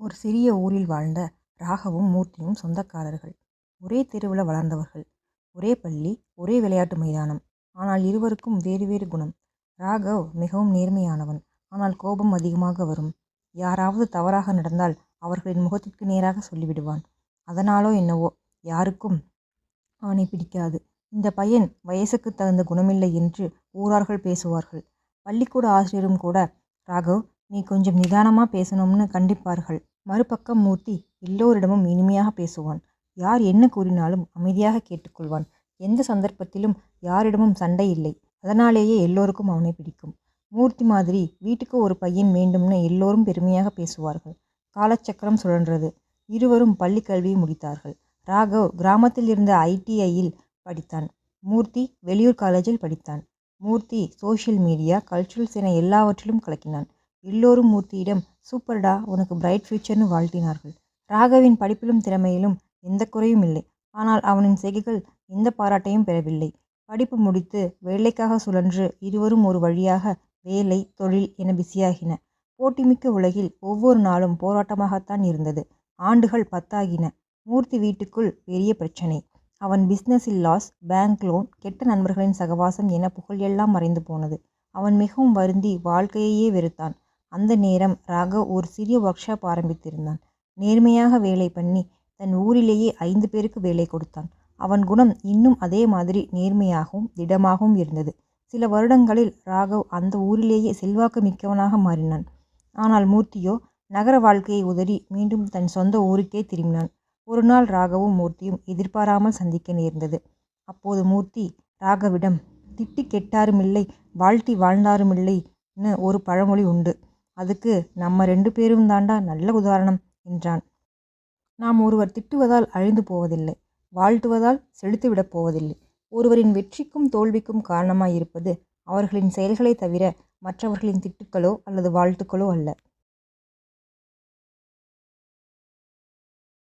ஒரு சிறிய ஊரில் வாழ்ந்த ராகவும் மூர்த்தியும் சொந்தக்காரர்கள். ஒரே தெருவில் வளர்ந்தவர்கள். ஒரே பள்ளி, ஒரே விளையாட்டு மைதானம். ஆனால் இருவருக்கும் வேறு வேறு குணம். ராகவ் மிகவும் நேர்மையானவன். ஆனால் கோபம் அதிகமாக வரும். யாராவது தவறாக நடந்தால் அவர்களின் முகத்திற்கு நேராக சொல்லிவிடுவான். அதனாலோ என்னவோ யாருக்கும் அவனை பிடிக்காது. இந்த பையன் வயசுக்கு தகுந்த குணமில்லை என்று ஊரார்கள் பேசுவார்கள். பள்ளிக்கூட ஆசிரியரும் கூட, ராகவ், நீ கொஞ்சம் நிதானமாக பேசணும்னு கண்டிப்பார்கள். மறுபக்கம் மூர்த்தி எல்லோரிடமும் இனிமையாக பேசுவான். யார் என்ன கூறினாலும் அமைதியாக கேட்டுக்கொள்வான். எந்த சந்தர்ப்பத்திலும் யாரிடமும் சண்டை இல்லை. அதனாலேயே எல்லோருக்கும் அவனை பிடிக்கும். மூர்த்தி மாதிரி வீட்டுக்கு ஒரு பையன் வேண்டும்னு எல்லோரும் பெருமையாக பேசுவார்கள். காலச்சக்கரம் சுழன்றது. இருவரும் பள்ளி கல்வியை முடித்தார்கள். ராகவ் கிராமத்தில் இருந்த ஐடிஐயில் படித்தான். மூர்த்தி வெளியூர் காலேஜில் படித்தான். மூர்த்தி சோஷியல் மீடியா, கல்ச்சுரல்ஸ் என எல்லாவற்றிலும் கலக்கினான். எல்லோரும் மூர்த்தியிடம், சூப்பர்டா, உனக்கு பிரைட் ஃபியூச்சர்னு வாழ்த்தினார்கள். ராகவின் படிப்பிலும் திறமையிலும் எந்த குறையும் இல்லை. ஆனால் அவனின் செய்கைகள் எந்த பாராட்டையும் பெறவில்லை. படிப்பு முடித்து வேலைக்காக சுழன்று இருவரும் ஒரு வழியாக வேலை, தொழில் என பிஸியாகின. போட்டிமிக்க உலகில் ஒவ்வொரு நாளும் போராட்டமாகத்தான் இருந்தது. ஆண்டுகள் 10 மூர்த்தி வீட்டுக்குள் பெரிய பிரச்சனை. அவன் பிஸ்னஸில் லாஸ், பேங்க் லோன், கெட்ட நண்பர்களின் சகவாசம் என புகழ் எல்லாம் மறைந்து போனது. அவன் மிகவும் வருந்தி வாழ்க்கையையே வெறுத்தான். அந்த நேரம் ராகவ் ஒரு சிறிய ஒர்க் ஷாப் ஆரம்பித்திருந்தான். நேர்மையாக வேலை பண்ணி தன் ஊரிலேயே 5 பேருக்கு வேலை கொடுத்தான். அவன் குணம் இன்னும் அதே மாதிரி நேர்மையாகவும் திடமாகவும் இருந்தது. சில வருடங்களில் ராகவ் அந்த ஊரிலேயே செல்வாக்கு மிக்கவனாக மாறினான். ஆனால் மூர்த்தியோ நகர வாழ்க்கையை உதறி மீண்டும் தன் சொந்த ஊருக்கே திரும்பினான். ஒரு நாள் ராகவும் மூர்த்தியும் எதிர்பாராமல் சந்திக்க நேர்ந்தது. அப்போது மூர்த்தி ராகவிடம், திட்டி கெட்டாருமில்லை, வாழ்த்தி வாழ்ந்தாருமில்லைன்னு ஒரு பழமொழி உண்டு. அதுக்கு நம்ம 2 பேரும் தாண்டா நல்ல உதாரணம் என்றான். நாம் ஒருவர் திட்டுவதால் அழிந்து போவதில்லை, வாழ்த்துவதால் செழித்துவிடப் போவதில்லை. ஒருவரின் வெற்றிக்கும் தோல்விக்கும் காரணமாயிருப்பது அவர்களின் செயல்களை தவிர மற்றவர்களின் திட்டுக்களோ அல்லது வாழ்த்துக்களோ அல்ல.